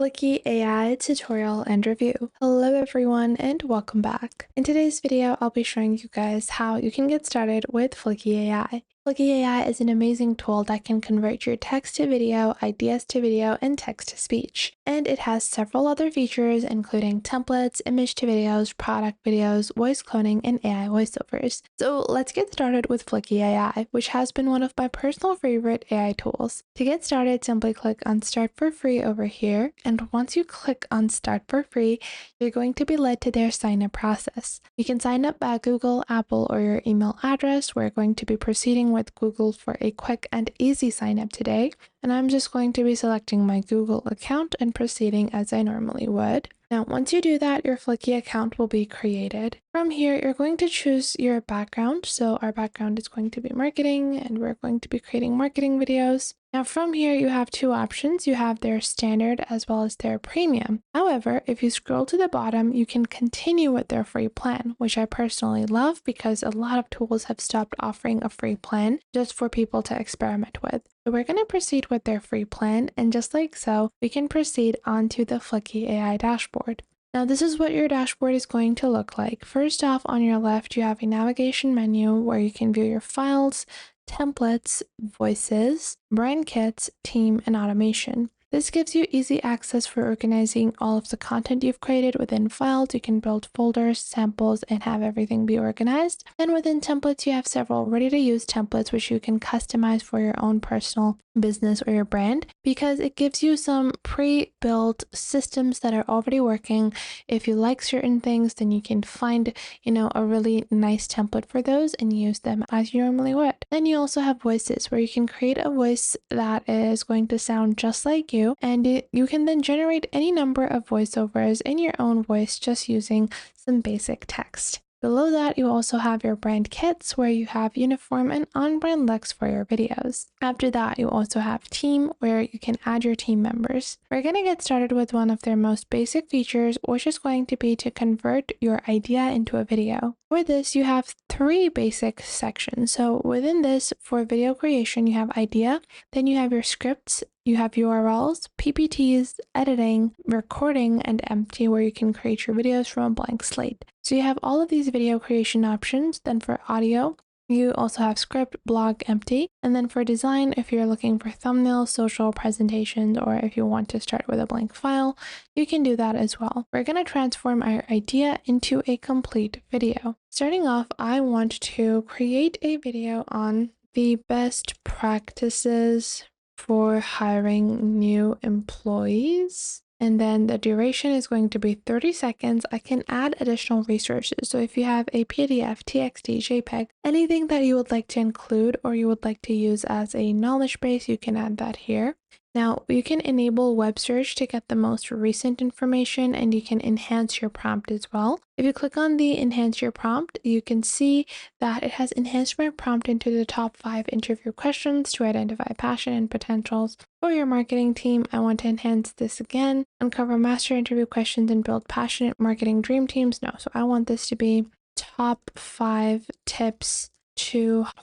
Fliki AI tutorial and review. Hello everyone and welcome back. In today's video, I'll be showing you guys how you can get started with Fliki AI. Fliki AI is an amazing tool that can convert your text to video, ideas to video, and text to speech. And it has several other features including templates, image to videos, product videos, voice cloning, and AI voiceovers. So let's get started with Fliki AI, which has been one of my personal favorite AI tools. To get started, simply click on Start for Free over here. And once you click on Start for Free, you're going to be led to their sign-up process. You can sign up by Google, Apple, or your email address. We're going to be proceeding with Google for a quick and easy sign-up today. And I'm just going to be selecting my Google account and proceeding as I normally would. Now, once you do that, your Fliki account will be created. From here, you're going to choose your background. So our background is going to be marketing, and we're going to be creating marketing videos. Now from here, you have two options. You have their standard as well as their premium. However, if you scroll to the bottom, you can continue with their free plan, which I personally love because a lot of tools have stopped offering a free plan just for people to experiment with. So we're going to proceed with their free plan, and just like so, we can proceed onto the Fliki AI dashboard. Now this is what your dashboard is going to look like. First off, on your left, you have a navigation menu where you can view your files, templates, voices, brand kits, team, and automation. This gives you easy access for organizing all of the content you've created within files. You can build folders, samples, and have everything be organized. And within templates, you have several ready-to-use templates which you can customize for your own personal business or your brand, because it gives you some pre-built systems that are already working. If you like certain things, then you can find, a really nice template for those and use them as you normally would. Then you also have voices, where you can create a voice that is going to sound just like you, and you can then generate any number of voiceovers in your own voice just using some basic text. Below that, you also have your brand kits, where you have uniform and on-brand looks for your videos. After that, you also have team, where you can add your team members. We're going to get started with one of their most basic features, which is going to be to convert your idea into a video. For this, you have three basic sections. So within this, for video creation, you have idea, then you have your scripts, you have URLs, PPTs, editing, recording, and empty, where you can create your videos from a blank slate. So you have all of these video creation options. Then for audio, you also have script, blog, empty. And then for design, if you're looking for thumbnails, social presentations, or if you want to start with a blank file, you can do that as well. We're going to transform our idea into a complete video. Starting off, I want to create a video on the best practices for hiring new employees. And then the duration is going to be 30 seconds. I can add additional resources. So if you have a PDF, TXT, JPEG, anything that you would like to include or you would like to use as a knowledge base, you can add that here. Now, you can enable web search to get the most recent information, and you can enhance your prompt as well. If you click on the enhance your prompt, you can see that it has enhanced my prompt into the top 5 interview questions to identify passion and potentials for your marketing team. I want to enhance this again, uncover master interview questions and build passionate marketing dream teams. No, so I want this to be top 5 tips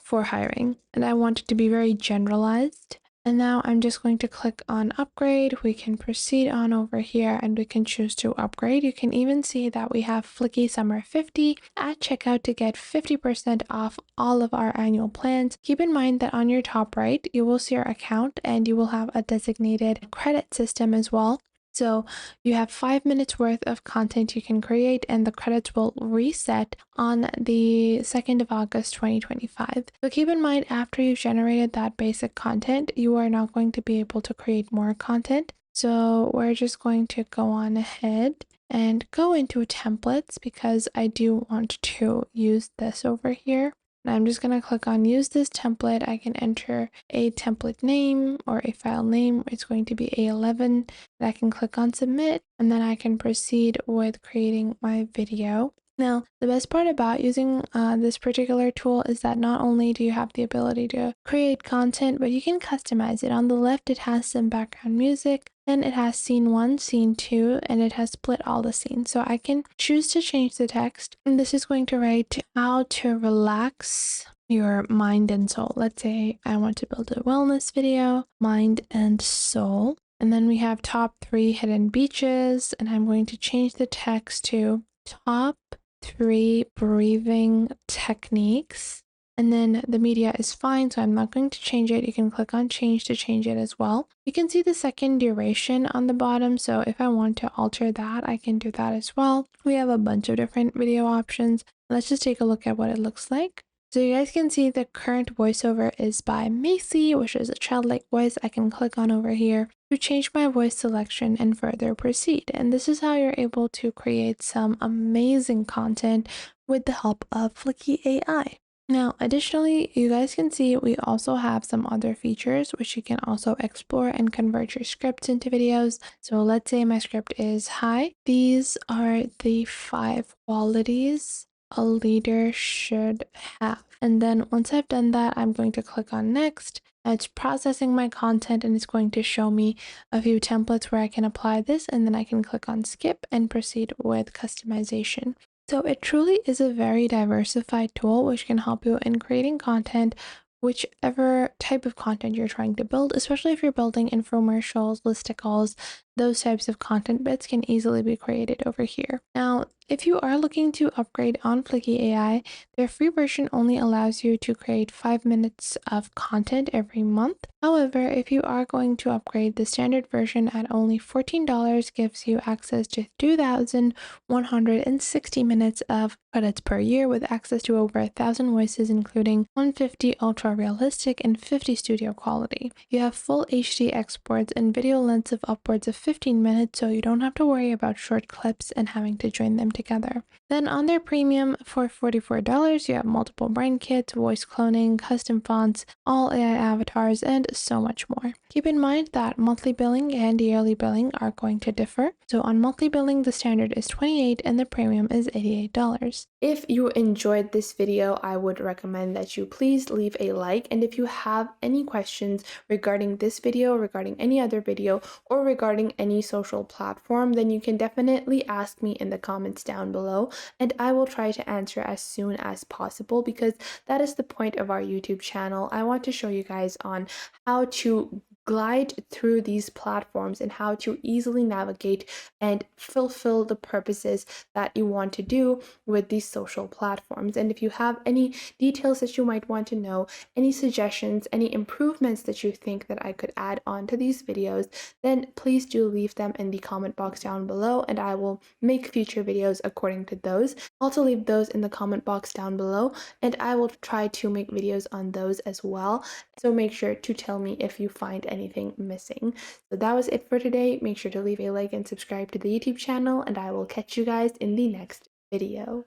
for hiring, and I want it to be very generalized. And now I'm just going to click on upgrade. We can proceed on over here and we can choose to upgrade. You can even see that we have Fliki Summer 50 at checkout to get 50% off all of our annual plans. Keep in mind that on your top right, you will see your account and you will have a designated credit system as well. So you have 5 minutes worth of content you can create, and the credits will reset on the 2nd of August 2025. So keep in mind, after you've generated that basic content, you are not going to be able to create more content. So we're just going to go on ahead and go into templates, because I do want to use this over here. I'm just going to click on use this template. I can enter a template name or a file name. It's going to be A11. I can click on submit, and then I can proceed with creating my video. Now, the best part about using this particular tool is that not only do you have the ability to create content, but you can customize it. On the left, it has some background music. Then it has scene 1, scene 2, and it has split all the scenes. So I can choose to change the text. And this is going to write how to relax your mind and soul. Let's say I want to build a wellness video, mind and soul. And then we have top 3 hidden beaches, and I'm going to change the text to top 3 breathing techniques. And then the media is fine, so I'm not going to change it. You can click on change to change it as well. You can see the second duration on the bottom, so if I want to alter that, I can do that as well. We have a bunch of different video options. Let's just take a look at what it looks like. So you guys can see the current voiceover is by Macy, which is a childlike voice. I can click on over here to change my voice selection and further proceed. And this is how you're able to create some amazing content with the help of Fliki AI. Now, additionally, you guys can see we also have some other features which you can also explore and convert your scripts into videos. So let's say my script is hi. These are the 5 qualities a leader should have. And then once I've done that, I'm going to click on next. It's processing my content and it's going to show me a few templates where I can apply this, and then I can click on skip and proceed with customization. So it truly is a very diversified tool which can help you in creating content, whichever type of content you're trying to build, especially if you're building infomercials, listicles, those types of content bits can easily be created over here. Now, if you are looking to upgrade on Fliki AI, their free version only allows you to create 5 minutes of content every month. However, if you are going to upgrade, the standard version at only $14 gives you access to 2,160 minutes of credits per year with access to over 1,000 voices, including 150 ultra realistic and 50 studio quality. You have full HD exports and video lengths of upwards of 15 minutes, so you don't have to worry about short clips and having to join them together. Then on their premium for $44, you have multiple brain kits, voice cloning, custom fonts, all AI avatars, and so much more. Keep in mind that monthly billing and yearly billing are going to differ. So on monthly billing, the standard is $28 and the premium is $88. If you enjoyed this video, I would recommend that you please leave a like. And if you have any questions regarding this video, regarding any other video, or regarding any social platform, then you can definitely ask me in the comments down below, and I will try to answer as soon as possible, because that is the point of our YouTube channel. I want to show you guys on how to glide through these platforms and how to easily navigate and fulfill the purposes that you want to do with these social platforms. And if you have any details that you might want to know, any suggestions, any improvements that you think that I could add on to these videos, then please do leave them in the comment box down below, and I will make future videos according to those. Also leave those in the comment box down below, and I will try to make videos on those as well. So make sure to tell me if you find anything missing. So that was it for today. Make sure to leave a like and subscribe to the YouTube channel, and I will catch you guys in the next video.